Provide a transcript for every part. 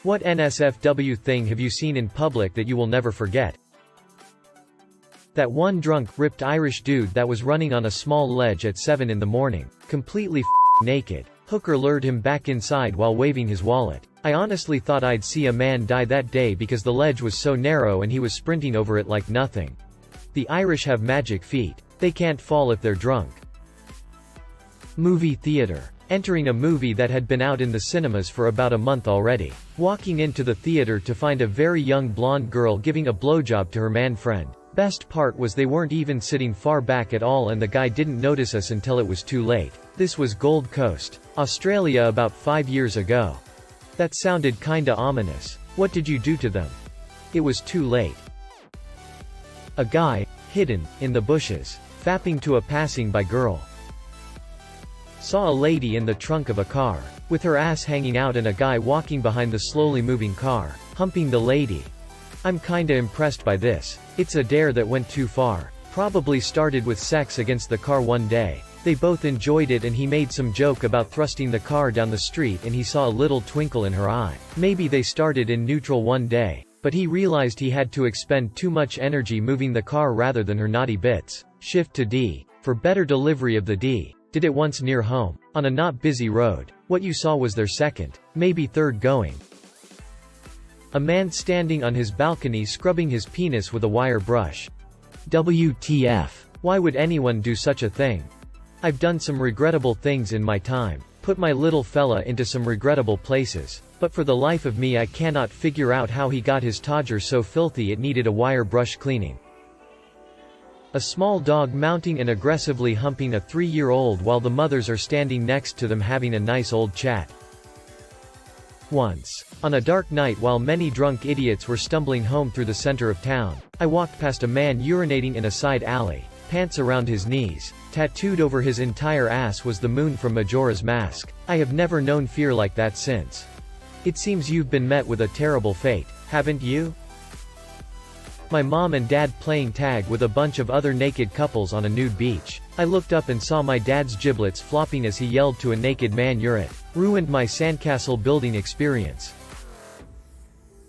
What NSFW thing have you seen in public that you will never forget? That one drunk, ripped Irish dude that was running on a small ledge at 7 in the morning, completely naked. Hooker lured him back inside while waving his wallet. I honestly thought I'd see a man die that day because the ledge was so narrow and he was sprinting over it like nothing. The Irish have magic feet. They can't fall if they're drunk. Movie theater. Entering a movie that had been out in the cinemas for about a month already. Walking into the theater to find a very young blonde girl giving a blowjob to her man friend. Best part was they weren't even sitting far back at all and the guy didn't notice us until it was too late. This was Gold Coast, Australia about 5 years ago. That sounded kinda ominous. What did you do to them? It was too late. A guy, hidden, in the bushes, fapping to a passing by girl. Saw a lady in the trunk of a car, with her ass hanging out and a guy walking behind the slowly moving car, humping the lady. I'm kinda impressed by this. It's a dare that went too far. Probably started with sex against the car one day. They both enjoyed it and he made some joke about thrusting the car down the street and he saw a little twinkle in her eye. Maybe they started in neutral one day, but he realized he had to expend too much energy moving the car rather than her naughty bits. Shift to D. For better delivery of the D. Did it once near home, on a not busy road. What you saw was their second, maybe third going. A man standing on his balcony scrubbing his penis with a wire brush. WTF. Why would anyone do such a thing? I've done some regrettable things in my time, put my little fella into some regrettable places, but for the life of me I cannot figure out how he got his todger so filthy it needed a wire brush cleaning. A small dog mounting and aggressively humping a 3-year-old while the mothers are standing next to them having a nice old chat. Once, on a dark night while many drunk idiots were stumbling home through the center of town, I walked past a man urinating in a side alley, pants around his knees. Tattooed over his entire ass was the moon from Majora's Mask. I have never known fear like that since. It seems you've been met with a terrible fate, haven't you? My mom and dad playing tag with a bunch of other naked couples on a nude beach. I looked up and saw my dad's giblets flopping as he yelled to a naked man, "You're it." Ruined my sandcastle building experience.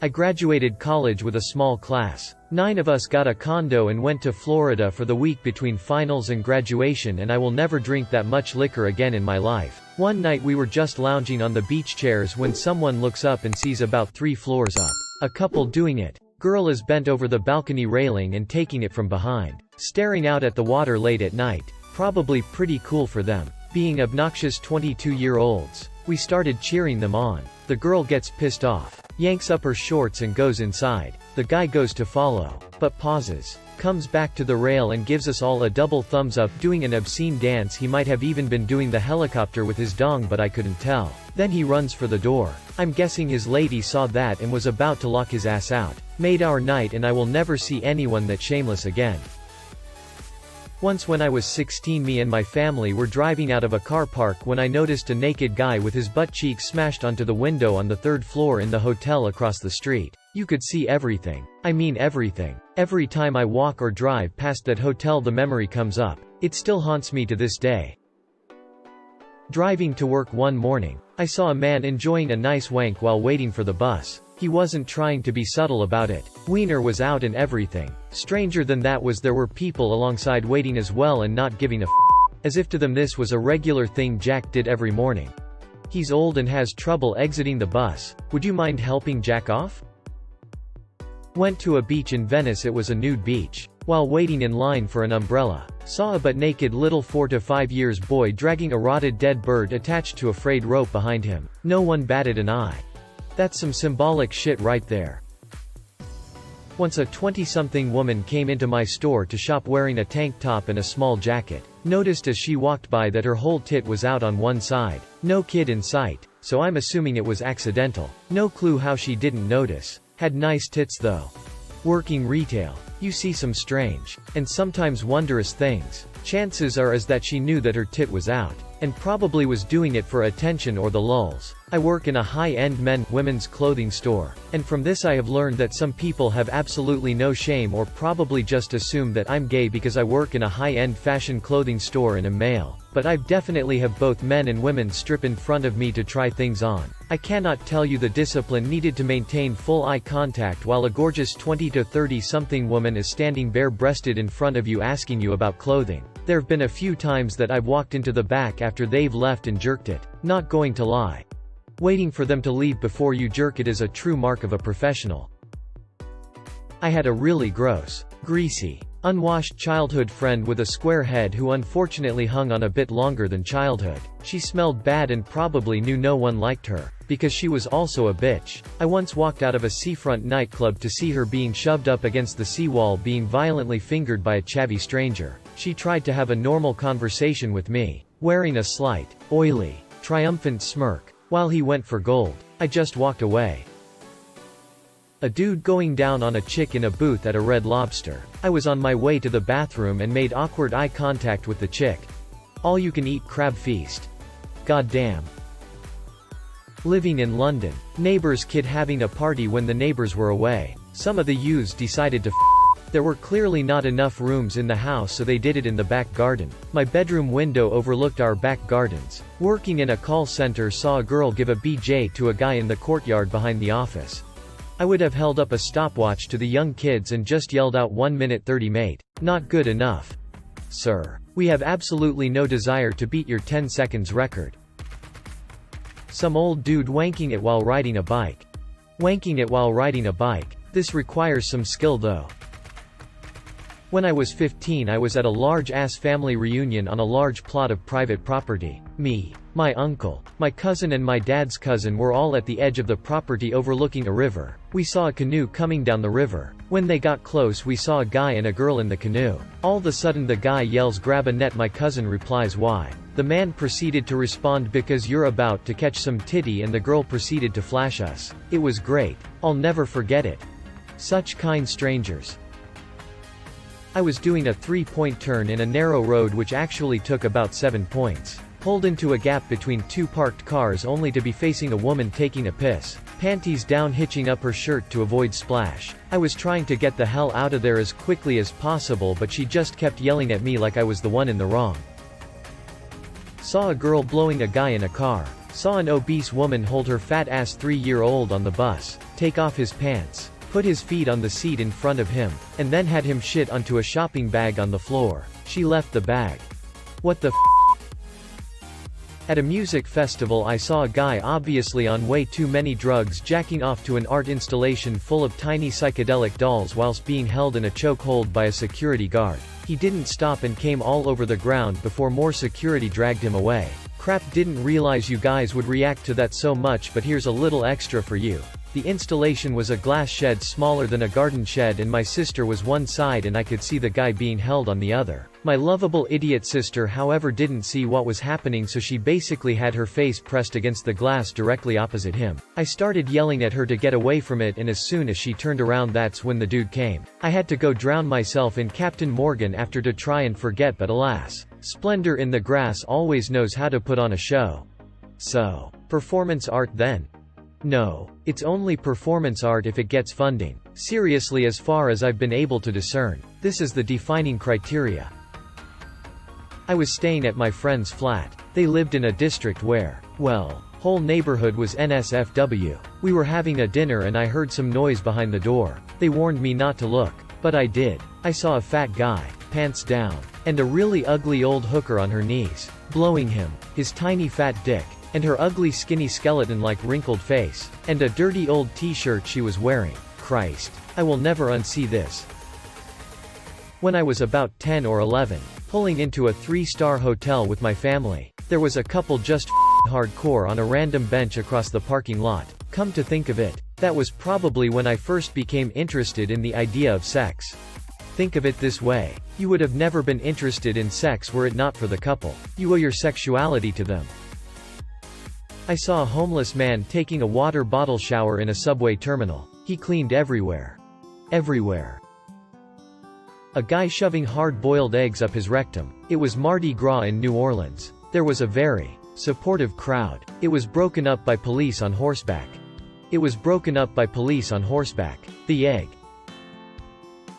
I graduated college with a small class. 9 of us got a condo and went to Florida for the week between finals and graduation, and I will never drink that much liquor again in my life. One night we were just lounging on the beach chairs when someone looks up and sees about 3 floors up. A couple doing it. Girl is bent over the balcony railing and taking it from behind. Staring out at the water late at night. Probably pretty cool for them. Being obnoxious 22-year-olds. We started cheering them on. The girl gets pissed off. Yanks up her shorts and goes inside. The guy goes to follow, but pauses. Comes back to the rail and gives us all a double thumbs up, doing an obscene dance. He might have even been doing the helicopter with his dong, but I couldn't tell. Then he runs for the door. I'm guessing his lady saw that and was about to lock his ass out. Made our night, and I will never see anyone that shameless again. Once when I was 16, me and my family were driving out of a car park when I noticed a naked guy with his butt cheeks smashed onto the window on the 3rd floor in the hotel across the street. You could see everything. I mean everything. Every time I walk or drive past that hotel the memory comes up. It still haunts me to this day. Driving to work one morning, I saw a man enjoying a nice wank while waiting for the bus. He wasn't trying to be subtle about it. Wiener was out and everything. Stranger than that was there were people alongside waiting as well and not giving a f***. As if to them this was a regular thing Jack did every morning. He's old and has trouble exiting the bus. Would you mind helping Jack off? Went to a beach in Venice. It was a nude beach. While waiting in line for an umbrella, saw a butt-naked little 4 to 5 years boy dragging a rotted dead bird attached to a frayed rope behind him. No one batted an eye. That's some symbolic shit right there. Once a 20-something woman came into my store to shop wearing a tank top and a small jacket. Noticed as she walked by that her whole tit was out on one side. No kid in sight, so I'm assuming it was accidental. No clue how she didn't notice. Had nice tits though. Working retail. You see some strange, and sometimes wondrous things. Chances are is that she knew that her tit was out. and probably was doing it for attention or the lulz. I work in a high-end women's clothing store, and from this I have learned that some people have absolutely no shame or probably just assume that I'm gay because I work in a high-end fashion clothing store and am male. But I've definitely have both men and women strip in front of me to try things on. I cannot tell you the discipline needed to maintain full eye contact while a gorgeous 20 to 30 something woman is standing bare-breasted in front of you asking you about clothing. There have been a few times that I've walked into the back after they've left and jerked it. Not going to lie. Waiting for them to leave before you jerk it is a true mark of a professional. I had a really gross, greasy, unwashed childhood friend with a square head who unfortunately hung on a bit longer than childhood. She smelled bad and probably knew no one liked her, because she was also a bitch. I once walked out of a seafront nightclub to see her being shoved up against the seawall being violently fingered by a chavvy stranger. She tried to have a normal conversation with me, wearing a slight, oily, triumphant smirk. While he went for gold. I just walked away. A dude going down on a chick in a booth at a Red Lobster. I was on my way to the bathroom and made awkward eye contact with the chick. All you can eat crab feast. Goddamn. Living in London. Neighbor's kid having a party when the neighbors were away. Some of the youths decided to There were clearly not enough rooms in the house, so they did it in the back garden. My bedroom window overlooked our back gardens. Working in a call center, saw a girl give a BJ to a guy in the courtyard behind the office. I would have held up a stopwatch to the young kids and just yelled out 1 minute 30 mate. Not good enough. Sir. We have absolutely no desire to beat your 10 seconds record. Some old dude wanking it while riding a bike. Wanking it while riding a bike. This requires some skill though. When I was 15, I was at a large-ass family reunion on a large plot of private property. Me, my uncle, my cousin and my dad's cousin were all at the edge of the property overlooking a river. We saw a canoe coming down the river. When they got close, we saw a guy and a girl in the canoe. All of a sudden the guy yells, "Grab a net." My cousin replies, "Why?" The man proceeded to respond, "Because you're about to catch some titty," and the girl proceeded to flash us. It was great. I'll never forget it. Such kind strangers. I was doing a 3-point turn in a narrow road which actually took about 7 points. Pulled into a gap between two parked cars only to be facing a woman taking a piss. Panties down, hitching up her shirt to avoid splash. I was trying to get the hell out of there as quickly as possible, but she just kept yelling at me like I was the one in the wrong. Saw a girl blowing a guy in a car. Saw an obese woman hold her fat ass 3-year-old on the bus, take off his pants, put his feet on the seat in front of him, and then had him shit onto a shopping bag on the floor. She left the bag. What the f***? At a music festival, I saw a guy obviously on way too many drugs jacking off to an art installation full of tiny psychedelic dolls whilst being held in a chokehold by a security guard. He didn't stop and came all over the ground before more security dragged him away. Crap, didn't realize you guys would react to that so much, but here's a little extra for you. The installation was a glass shed smaller than a garden shed, and my sister was one side and I could see the guy being held on the other. My lovable idiot sister, however, didn't see what was happening, so she basically had her face pressed against the glass directly opposite him. I started yelling at her to get away from it, and as soon as she turned around, that's when the dude came. I had to go drown myself in Captain Morgan after to try and forget, but alas. Splendor in the grass always knows how to put on a show. So, performance art then? No, it's only performance art if it gets funding. Seriously, as far as I've been able to discern, this is the defining criteria. I was staying at my friend's flat. They lived in a district where, well, whole neighborhood was NSFW. We were having a dinner and I heard some noise behind the door. They warned me not to look, but I did. I saw a fat guy, pants down, and a really ugly old hooker on her knees, blowing him, his tiny fat dick, and her ugly skinny skeleton-like wrinkled face, and a dirty old t-shirt she was wearing. Christ. I will never unsee this. When I was about 10 or 11, pulling into a 3-star hotel with my family, there was a couple just hardcore on a random bench across the parking lot. Come to think of it, that was probably when I first became interested in the idea of sex. Think of it this way, you would have never been interested in sex were it not for the couple. You owe your sexuality to them. I saw a homeless man taking a water bottle shower in a subway terminal. He cleaned everywhere. Everywhere. A guy shoving hard-boiled eggs up his rectum. It was Mardi Gras in New Orleans. There was a very supportive crowd. It was broken up by police on horseback. It was broken up by police on horseback. The egg.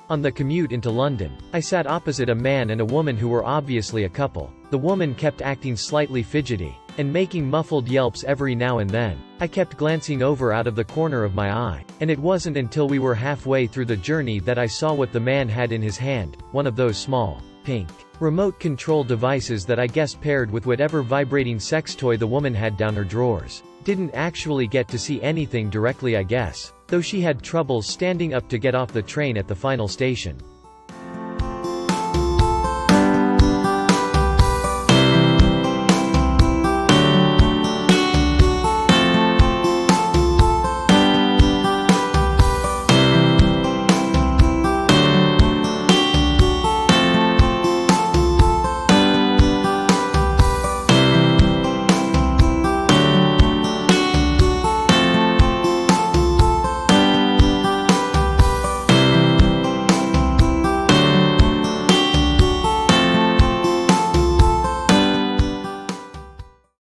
On the commute into London, I sat opposite a man and a woman who were obviously a couple. The woman kept acting slightly fidgety, and making muffled yelps every now and then. I kept glancing over out of the corner of my eye, and it wasn't until we were halfway through the journey that I saw what the man had in his hand, one of those small, pink, remote control devices that I guess paired with whatever vibrating sex toy the woman had down her drawers. Didn't actually get to see anything directly I guess, though she had troubles standing up to get off the train at the final station.